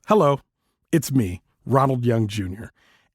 Hello, it's me, Ronald Young Jr.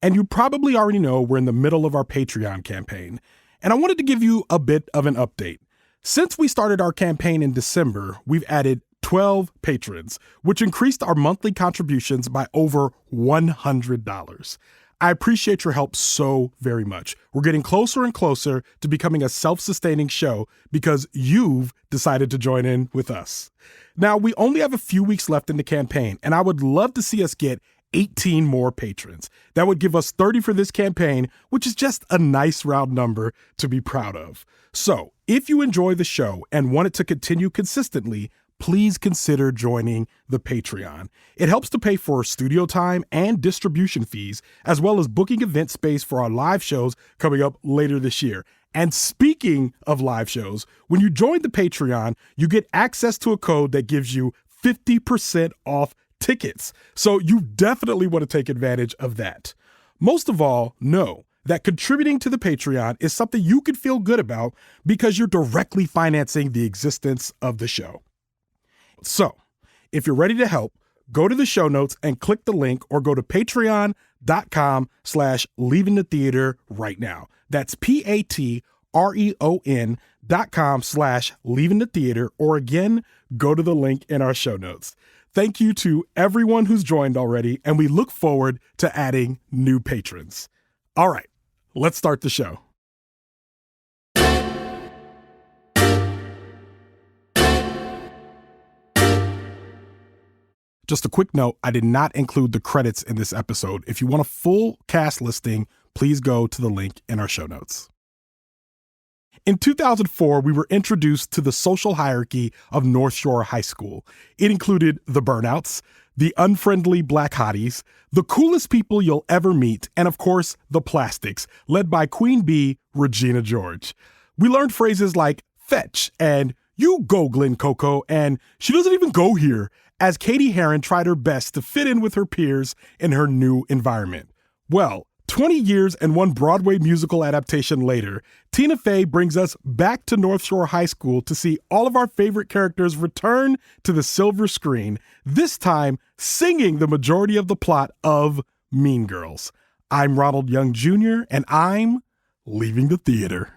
And you probably already know we're in the middle of our Patreon campaign. And I wanted to give you a bit of an update. Since we started our campaign in December, we've added 12 patrons, which increased our monthly contributions by over $100. I appreciate your help so very much. We're getting closer and closer to becoming a self-sustaining show because you've decided to join in with us. Now, we only have a few weeks left in the campaign, and I would love to see us get 18 more patrons. That would give us 30 for this campaign, which is just a nice round number to be proud of. So, if you enjoy the show and want it to continue consistently, please consider joining the Patreon. It helps to pay for studio time and distribution fees, as well as booking event space for our live shows coming up later this year. And speaking of live shows, when you join the Patreon, you get access to a code that gives you 50% off tickets. So you definitely want to take advantage of that. Most of all, know that contributing to the Patreon is something you can feel good about because you're directly financing the existence of the show. So if you're ready to help, go to the show notes and click the link or go to patreon.com/leavingthetheater right now. That's patreon.com/leavingthetheater, or again, go to the link in our show notes. Thank you to everyone who's joined already, and we look forward to adding new patrons. All right, let's start the show. Just a quick note, I did not include the credits in this episode. If you want a full cast listing, please go to the link in our show notes. In 2004, we were introduced to the social hierarchy of North Shore High School. It included the burnouts, the unfriendly black hotties, the coolest people you'll ever meet, and of course, the plastics, led by Queen Bee, Regina George. We learned phrases like fetch and you go, Glen Coco, and she doesn't even go here, as Katie Heron tried her best to fit in with her peers in her new environment. Well, 20 years and one Broadway musical adaptation later, Tina Fey brings us back to North Shore High School to see all of our favorite characters return to the silver screen, this time singing the majority of the plot of Mean Girls. I'm Ronald Young Jr., and I'm leaving the theater.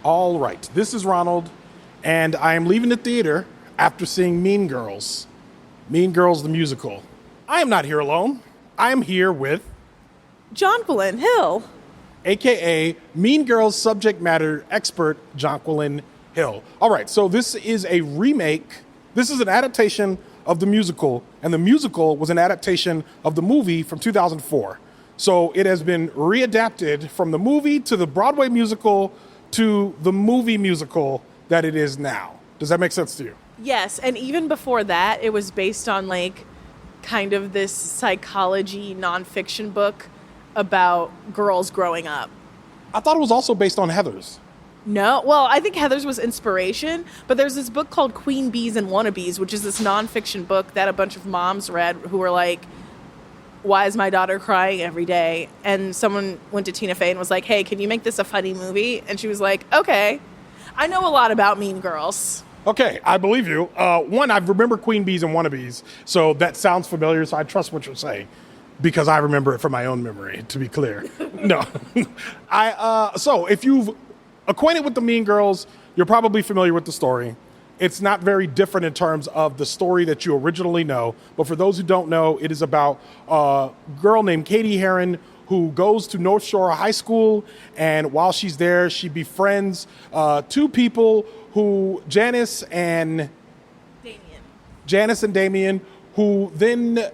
All right. This is Ronald, and I am leaving the theater after seeing Mean Girls. Mean Girls, the musical. I am not here alone. I am here with Jonquilyn Hill, a.k.a. Mean Girls subject matter expert, Jonquilyn Hill. All right, so this is a remake. This is an adaptation of the musical, and the musical was an adaptation of the movie from 2004. So it has been readapted from the movie to the Broadway musical to the movie musical that it is now. Does that make sense to you? Yes, and even before that, it was based on like kind of this psychology nonfiction book about girls growing up. I thought it was also based on Heathers. No, well, I think Heathers was inspiration, but there's this book called Queen Bees and Wannabes, which is this nonfiction book that a bunch of moms read who were like, why is my daughter crying every day? And someone went to Tina Fey and was like, hey, can you make this a funny movie? And she was like, okay. I know a lot about Mean Girls. Okay, I believe you. One, I remember Queen Bees and Wannabes, so that sounds familiar, so I trust what you're saying, because I remember it from my own memory, to be clear. No. So if you've acquainted with the Mean Girls, you're probably familiar with the story. It's not very different in terms of the story that you originally know. But for those who don't know, it is about a girl named Katie Heron who goes to North Shore High School. And while she's there, she befriends two people who, Janice and Damien, who then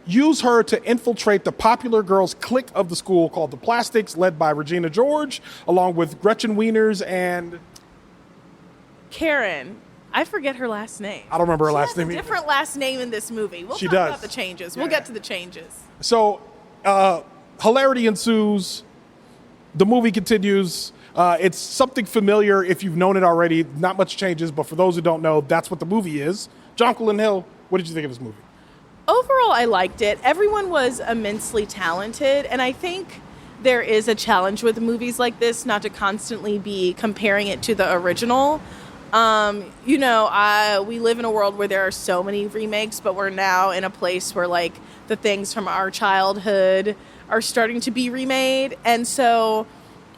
use her to infiltrate the popular girls clique of the school called the Plastics, led by Regina George, along with Gretchen Wieners and Karen. I forget her last name. I don't remember her She last has name a either. different last name in this movie. We'll She talk does. about the changes. Yeah. We'll get to the changes. So hilarity ensues. The movie continues. It's something familiar if you've known it already. Not much changes, but for those who don't know, that's what the movie is. Jonquilyn Hill, what did you think of this movie? Overall, I liked it. Everyone was immensely talented, and I think there is a challenge with movies like this not to constantly be comparing it to the original. We live in a world where there are so many remakes, but we're now in a place where like the things from our childhood are starting to be remade. And so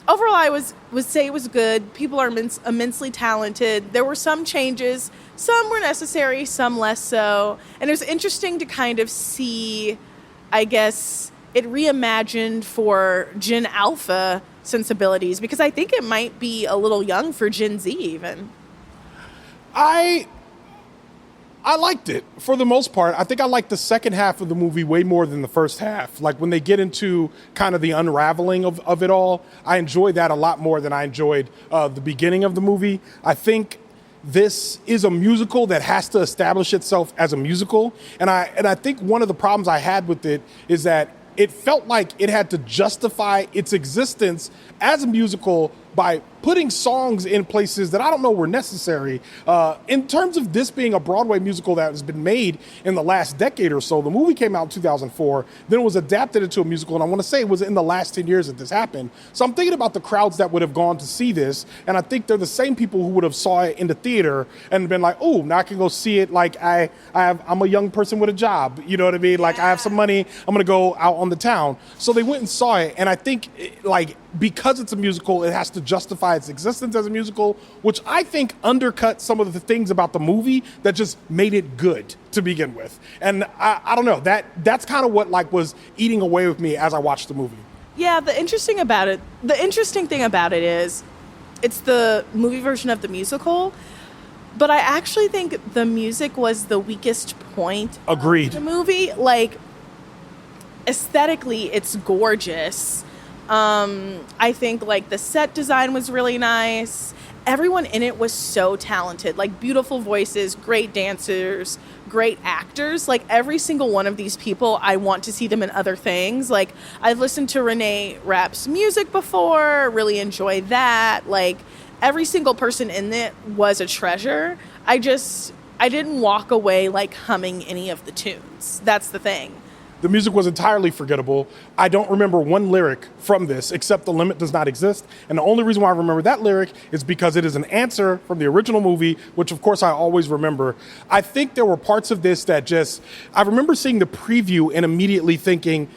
overall, I would say it was good. People are immensely talented. There were some changes. Some were necessary, some less so. And it was interesting to kind of see, I guess, it reimagined for Gen Alpha sensibilities, because I think it might be a little young for Gen Z even. I liked it for the most part. I think I liked the second half of the movie way more than the first half. Like when they get into kind of the unraveling of it all, I enjoyed that a lot more than I enjoyed the beginning of the movie. I think this is a musical that has to establish itself as a musical. And I think one of the problems I had with it is that it felt like it had to justify its existence as a musical by putting songs in places that I don't know were necessary. In terms of this being a Broadway musical that has been made in the last decade or so, the movie came out in 2004, then it was adapted into a musical, and I want to say it was in the last 10 years that this happened. So I'm thinking about the crowds that would have gone to see this, and I think they're the same people who would have saw it in the theater and been like, oh, now I can go see it like I'm a young person with a job, you know what I mean? Like I have some money, I'm going to go out on the town. So they went and saw it, and I think because it's a musical, it has to justify its existence as a musical, which I think undercut some of the things about the movie that just made it good to begin with. And I don't know, that's kind of what was eating away with me as I watched the movie. Yeah, the interesting thing about it is it's the movie version of the musical, but I actually think the music was the weakest point Agreed. of the movie. Like, aesthetically, it's gorgeous. I think the set design was really nice. Everyone in it was so talented, beautiful voices, great dancers, great actors. Every single one of these people, I want to see them in other things. I've listened to Renee Rapp's music before, really enjoyed that. Every single person in it was a treasure. I didn't walk away humming any of the tunes. That's the thing. The music was entirely forgettable. I don't remember one lyric from this except "The limit does not exist." And the only reason why I remember that lyric is because it is an answer from the original movie, which of course I always remember. I think there were parts of this that I remember seeing the preview and immediately thinking,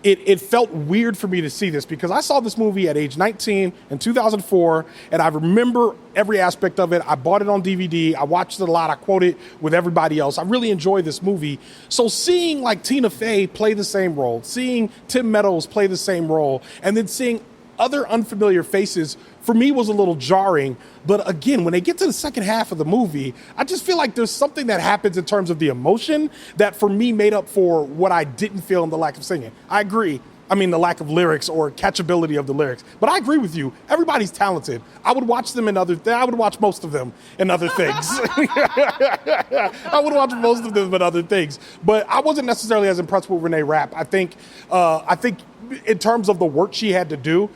it felt weird for me to see this because I saw this movie at age 19 in 2004, and I remember every aspect of it. I bought it on DVD. I watched it a lot. I quote it with everybody else. I really enjoyed this movie. So seeing Tina Fey play the same role, seeing Tim Meadows play the same role, and then seeing other unfamiliar faces, for me was a little jarring. But again, when they get to the second half of the movie, I just feel like there's something that happens in terms of the emotion that for me made up for what I didn't feel in the lack of singing. I agree. I mean, the lack of lyrics or catchability of the lyrics. But I agree with you. Everybody's talented. I would watch them I would watch most of them in other things. I would watch most of them in other things. But I wasn't necessarily as impressed with Renee Rapp. I think in terms of the work she had to do,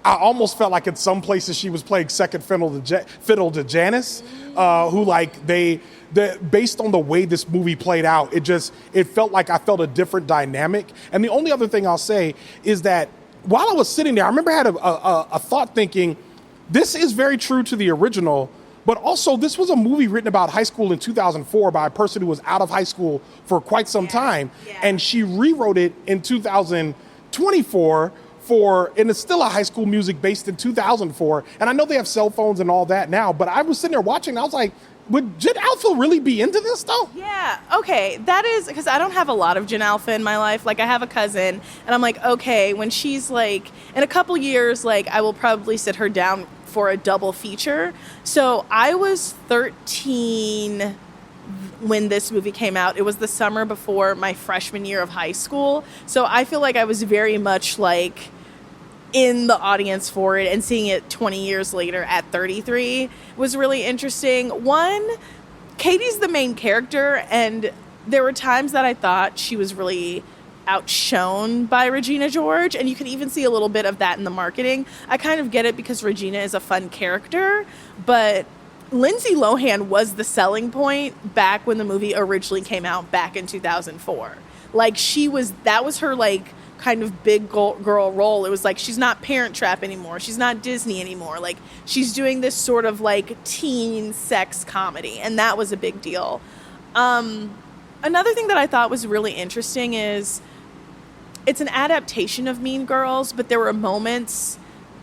I almost felt like in some places she was playing second fiddle to Janice, who based on the way this movie played out, it felt like I felt a different dynamic. And the only other thing I'll say is that while I was sitting there, I remember I had a thought thinking, this is very true to the original, but also this was a movie written about high school in 2004 by a person who was out of high school for quite some time. Yeah. And she rewrote it in 2024 and it's still a high school music based in 2004. And I know they have cell phones and all that now, but I was sitting there watching and I was like, would Gen Alpha really be into this though? Yeah, okay. That is, because I don't have a lot of Gen Alpha in my life. I have a cousin and I'm like, okay, when she's in a couple years, I will probably sit her down for a double feature. So I was 13 when this movie came out. It was the summer before my freshman year of high school. So I feel like I was very much like in the audience for it, and seeing it 20 years later at 33 was really interesting. One, Katie's the main character, and there were times that I thought she was really outshone by Regina George, and you can even see a little bit of that in the marketing. I kind of get it because Regina is a fun character, but Lindsay Lohan was the selling point back when the movie originally came out back in 2004. Like, that was her like kind of big girl role. It was like, she's not Parent Trap anymore. She's not Disney anymore. Like, she's doing this sort of like teen sex comedy, and that was a big deal. Another thing that I thought was really interesting is it's an adaptation of Mean Girls, but there were moments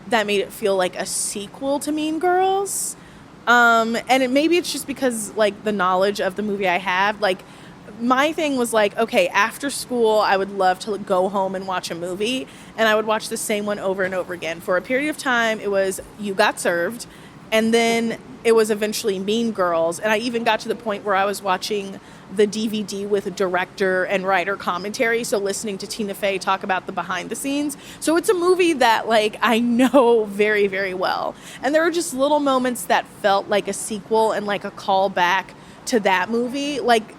that made it feel like a sequel to Mean Girls. And maybe it's just because like the knowledge of the movie I have, like my thing was like, okay, after school, I would love to go home and watch a movie, and I would watch the same one over and over again. For a period of time, it was You Got Served, and then it was eventually Mean Girls, and I even got to the point where I was watching the DVD with director and writer commentary, so listening to Tina Fey talk about the behind the scenes. So it's a movie that like I know very, very well. And there were just little moments that felt like a sequel and like a callback to that movie. Like,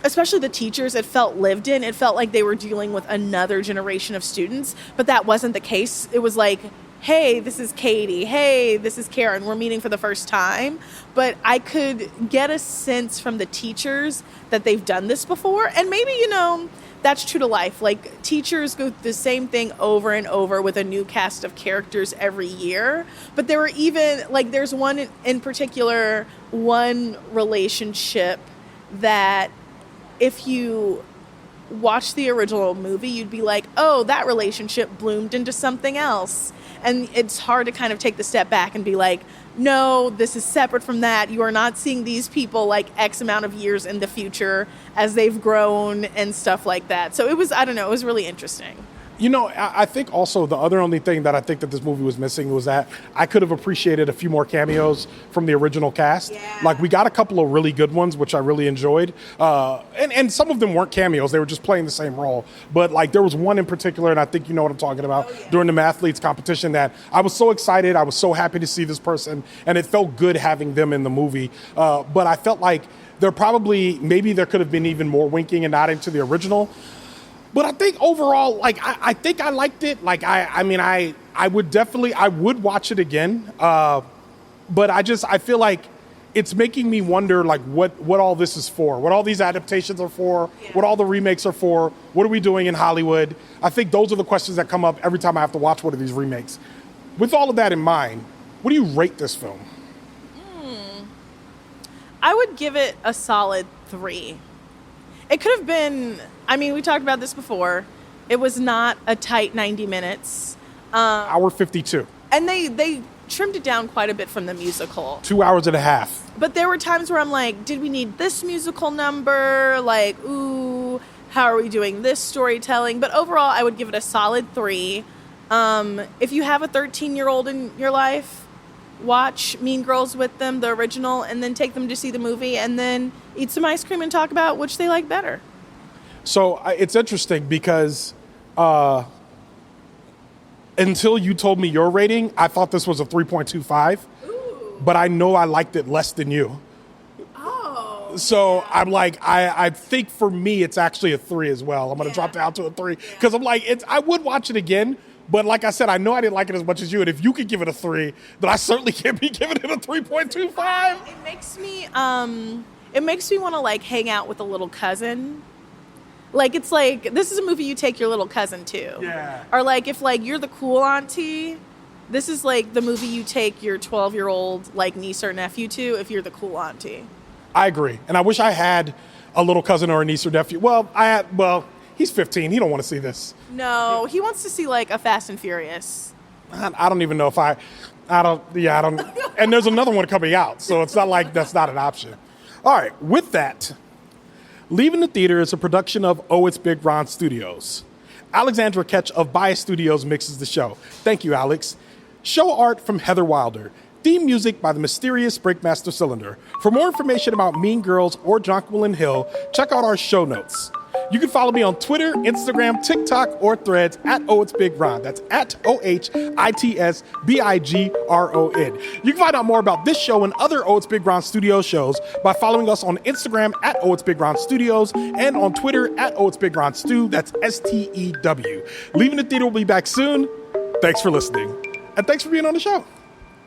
especially the teachers, it felt lived in. It felt like they were dealing with another generation of students, but that wasn't the case. It was like, hey, this is Katie. Hey, this is Karen. We're meeting for the first time. But I could get a sense from the teachers that they've done this before. And maybe, that's true to life. Like, teachers go through the same thing over and over with a new cast of characters every year. But there were even, like, there's one in particular, one relationship that if you watch the original movie, you'd be like, oh, that relationship bloomed into something else. And it's hard to kind of take the step back and be like, no, this is separate from that. You are not seeing these people like X amount of years in the future as they've grown and stuff like that. So it was, I don't know, it was really interesting. I think also the only thing that I think that this movie was missing was that I could have appreciated a few more cameos from the original cast. Yeah. Like, we got a couple of really good ones, which I really enjoyed. And some of them weren't cameos. They were just playing the same role. But, like, there was one in particular, and I think you know what I'm talking about, during the Mathletes competition that I was so excited. I was so happy to see this person, and it felt good having them in the movie. But I felt like maybe there could have been even more winking and nodding to the original. But I think overall, like, I think I liked it. Like, I would watch it again. But I feel like it's making me wonder, like, what all this is for, what all these adaptations are for, what all the remakes are for, what are we doing in Hollywood? I think those are the questions that come up every time I have to watch one of these remakes. With all of that in mind, what do you rate this film? I would give it a solid 3. It could have been, we talked about this before. It was not a tight 90 minutes. Hour 52. And they trimmed it down quite a bit from the musical. 2 hours and a half. But there were times where I'm like, did we need this musical number? Like, ooh, how are we doing this storytelling? But overall, I would give it a solid 3. If you have a 13-year-old in your life, watch Mean Girls with them, the original, and then take them to see the movie, and then eat some ice cream and talk about which they like better. So it's interesting because until you told me your rating, I thought this was a 3.25, but I know I liked it less than you. Oh. So I'm like, I think for me, it's actually a 3 as well. I'm going to drop down to a 3 because I'm like, I would watch it again. But like I said, I know I didn't like it as much as you. And if you could give it a 3, then I certainly can't be giving it a 3.25. It makes me want to like hang out with a little cousin. Like, it's like, this is a movie you take your little cousin to. Yeah. Or like, if like you're the cool auntie, this is like the movie you take your 12-year-old like niece or nephew to if you're the cool auntie. I agree. And I wish I had a little cousin or a niece or nephew. He's 15. He don't want to see this. No, he wants to see like a Fast and Furious. I don't even know if I don't. And there's another one coming out, so it's not like that's not an option. All right, with that, Leaving the Theater is a production of Oh It's Big Ron Studios. Alexandra Ketch of Bias Studios mixes the show. Thank you, Alex. Show art from Heather Wilder. Theme music by the mysterious Breakmaster Cylinder. For more information about Mean Girls or Jonquilyn Hill, check out our show notes. You can follow me on Twitter, Instagram, TikTok, or Threads at @OItsBigRon. That's at OHITSBIGRON. You can find out more about this show and other Oh It's Big Ron Studios shows by following us on Instagram at Oh It's Big Ron Studios and on Twitter at Oh It's Big Ron Stu. That's STEW. Leaving the Theater will be back soon. Thanks for listening. And thanks for being on the show.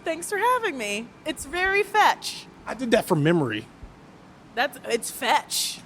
Thanks for having me. It's very fetch. I did that from memory. It's fetch.